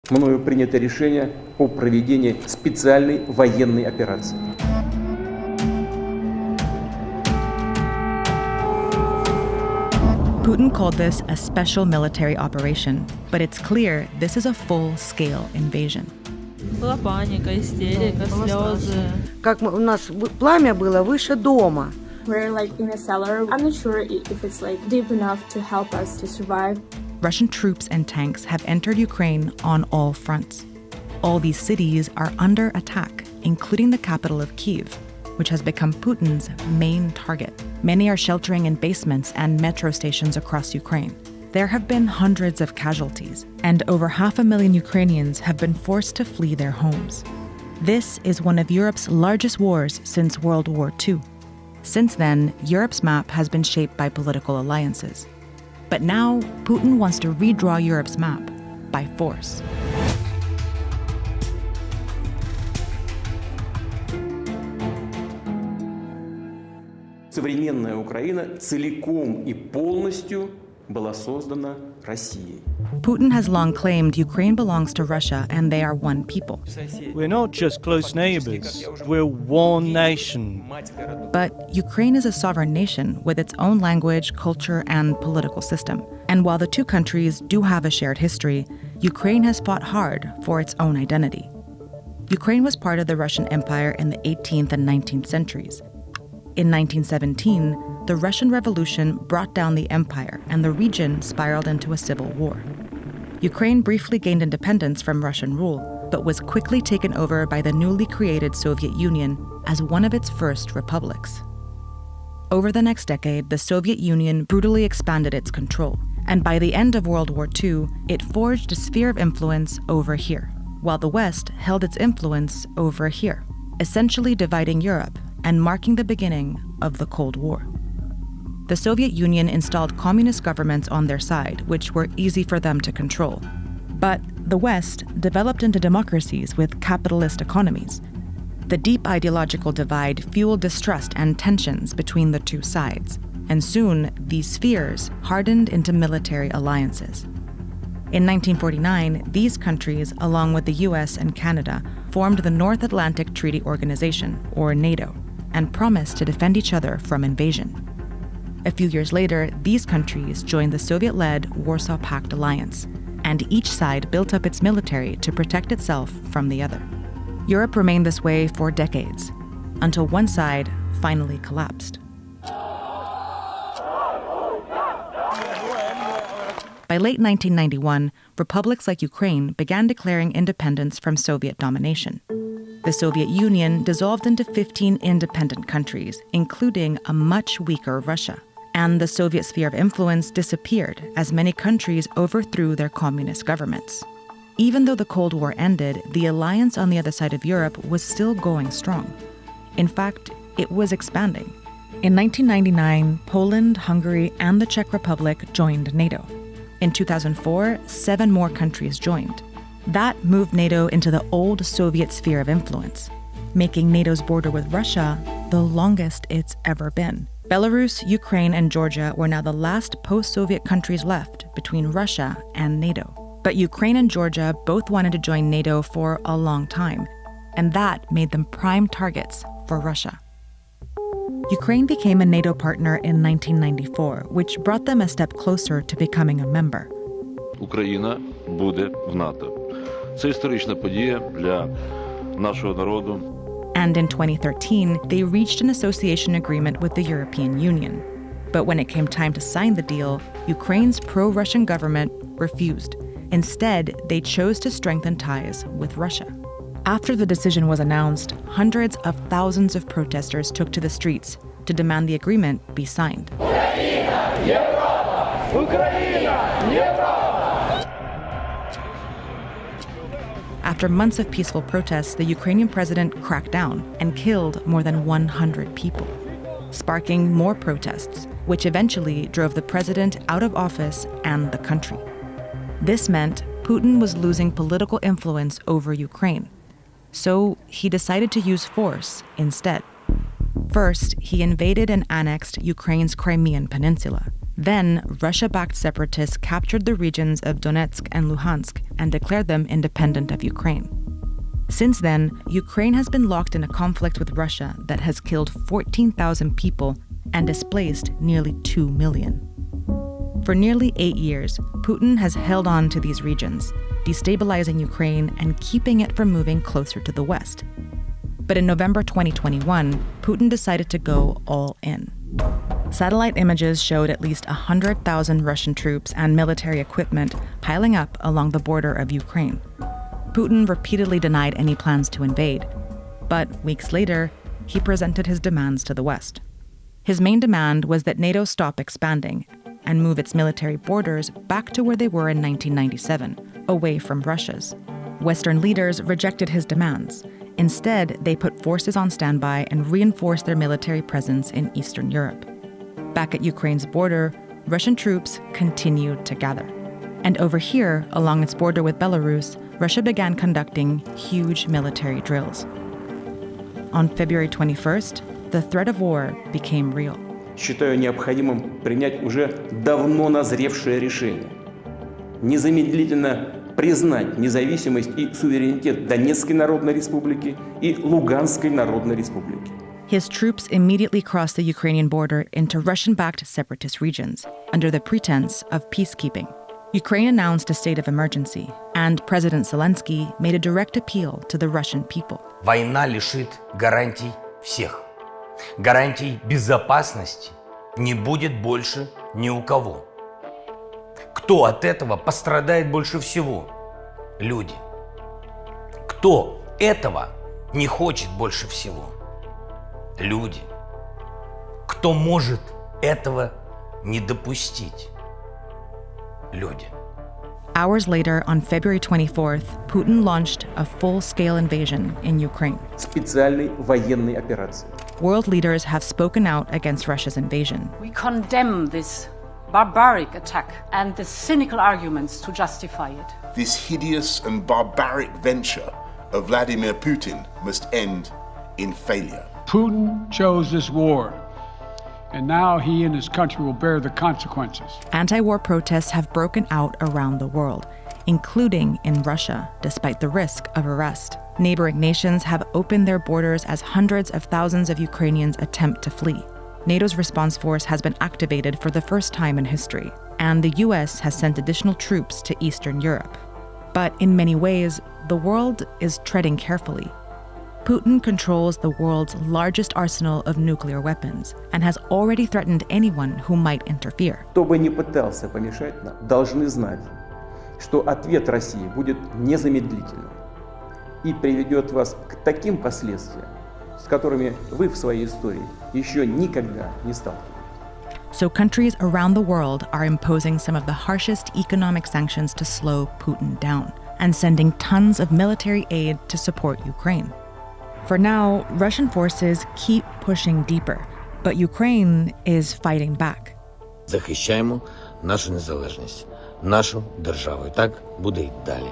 Мною принято решение о проведении специальной военной операции. Putin called this a special military operation, but it's clear this is a full-scale invasion. Была паника, истерика, слезы. Как у нас пламя было выше дома. We're like in a cellar. I'm not sure if it's like deep enough to help us to survive. Russian troops and tanks have entered Ukraine on all fronts. All these cities are under attack, including the capital of Kyiv, which has become Putin's main target. Many are sheltering in basements and metro stations across Ukraine. There have been hundreds of casualties, and over 500,000 Ukrainians have been forced to flee their homes. This is one of Europe's largest wars since World War II. Since then, Europe's map has been shaped by political alliances. But now, Putin wants to redraw Europe's map by force. Современная Украина целиком и полностью была создана Россией. Putin has long claimed Ukraine belongs to Russia and they are one people. We're not just close neighbors, we're one nation. But Ukraine is a sovereign nation with its own language, culture, and political system. And while the two countries do have a shared history, Ukraine has fought hard for its own identity. Ukraine was part of the Russian Empire in the 18th and 19th centuries. In 1917, the Russian Revolution brought down the empire and the region spiraled into a civil war. Ukraine briefly gained independence from Russian rule, but was quickly taken over by the newly created Soviet Union as one of its first republics. Over the next decade, the Soviet Union brutally expanded its control, and by the end of World War II, it forged a sphere of influence over here, while the West held its influence over here, essentially dividing Europe and marking the beginning of the Cold War. The Soviet Union installed communist governments on their side, which were easy for them to control. But the West developed into democracies with capitalist economies. The deep ideological divide fueled distrust and tensions between the two sides, and soon these spheres hardened into military alliances. In 1949, these countries, along with the US and Canada, formed the North Atlantic Treaty Organization, or NATO, and promised to defend each other from invasion. A few years later, these countries joined the Soviet-led Warsaw Pact alliance, and each side built up its military to protect itself from the other. Europe remained this way for decades, until one side finally collapsed. By late 1991, republics like Ukraine began declaring independence from Soviet domination. The Soviet Union dissolved into 15 independent countries, including a much weaker Russia. And the Soviet sphere of influence disappeared as many countries overthrew their communist governments. Even though the Cold War ended, the alliance on the other side of Europe was still going strong. In fact, it was expanding. In 1999, Poland, Hungary, and the Czech Republic joined NATO. In 2004, 7 more countries joined. That moved NATO into the old Soviet sphere of influence, making NATO's border with Russia the longest it's ever been. Belarus, Ukraine, and Georgia were now the last post-Soviet countries left between Russia and NATO. But Ukraine and Georgia both wanted to join NATO for a long time, and that made them prime targets for Russia. Ukraine became a NATO partner in 1994, which brought them a step closer to becoming a member. Україна буде в НАТО. Це історична подія для нашого народу. And in 2013, they reached an association agreement with the European Union. But when it came time to sign the deal, Ukraine's pro-Russian government refused. Instead, they chose to strengthen ties with Russia. After the decision was announced, hundreds of thousands of protesters took to the streets to demand the agreement be signed. After months of peaceful protests, the Ukrainian president cracked down and killed more than 100 people, sparking more protests, which eventually drove the president out of office and the country. This meant Putin was losing political influence over Ukraine, so he decided to use force instead. First, he invaded and annexed Ukraine's Crimean Peninsula. Then, Russia-backed separatists captured the regions of Donetsk and Luhansk and declared them independent of Ukraine. Since then, Ukraine has been locked in a conflict with Russia that has killed 14,000 people and displaced nearly 2 million. For nearly 8 years, Putin has held on to these regions, destabilizing Ukraine and keeping it from moving closer to the West. But in November 2021, Putin decided to go all in. Satellite images showed at least 100,000 Russian troops and military equipment piling up along the border of Ukraine. Putin repeatedly denied any plans to invade, but weeks later, he presented his demands to the West. His main demand was that NATO stop expanding and move its military borders back to where they were in 1997, away from Russia's. Western leaders rejected his demands. Instead, they put forces on standby and reinforced their military presence in Eastern Europe. Back at Ukraine's border, Russian troops continued to gather. And over here, along its border with Belarus, Russia began conducting huge military drills. On February 21st, the threat of war became real. Считаю необходимым принять уже давно назревшее решение. Незамедлительно признать независимость и суверенитет Донецкой Народной Республики и Луганской Народной Республики. His troops immediately crossed the Ukrainian border into Russian-backed separatist regions under the pretense of peacekeeping. Ukraine announced a state of emergency, and President Zelensky made a direct appeal to the Russian people. Война лишит гарантий всех. Гарантий безопасности не будет больше ни у кого. Кто от этого пострадает больше всего? Люди. Кто этого не хочет больше всего? Люди. Кто может этого не допустить? Люди. Hours later, on February 24th, Putin launched a full-scale invasion in Ukraine. Специальной военной операции. World leaders have spoken out against Russia's invasion. We condemn this barbaric attack and the cynical arguments to justify it. This hideous and barbaric venture of Vladimir Putin must end in failure. Putin chose this war, and now he and his country will bear the consequences. Anti-war protests have broken out around the world, including in Russia, despite the risk of arrest. Neighboring nations have opened their borders as hundreds of thousands of Ukrainians attempt to flee. NATO's response force has been activated for the first time in history, and the US has sent additional troops to Eastern Europe. But in many ways, the world is treading carefully. Putin controls the world's largest arsenal of nuclear weapons and has already threatened anyone who might interfere. Кто бы ни пытался помешать нам, должны знать, что ответ России будет незамедлительным и приведет вас к таким последствиям, с которыми вы в своей истории еще никогда не сталкивались. So countries around the world are imposing some of the harshest economic sanctions to slow Putin down and sending tons of military aid to support Ukraine. For now, Russian forces keep pushing deeper, but Ukraine is fighting back. Захищаємо нашу незалежність, нашу державу. І так буде й далі.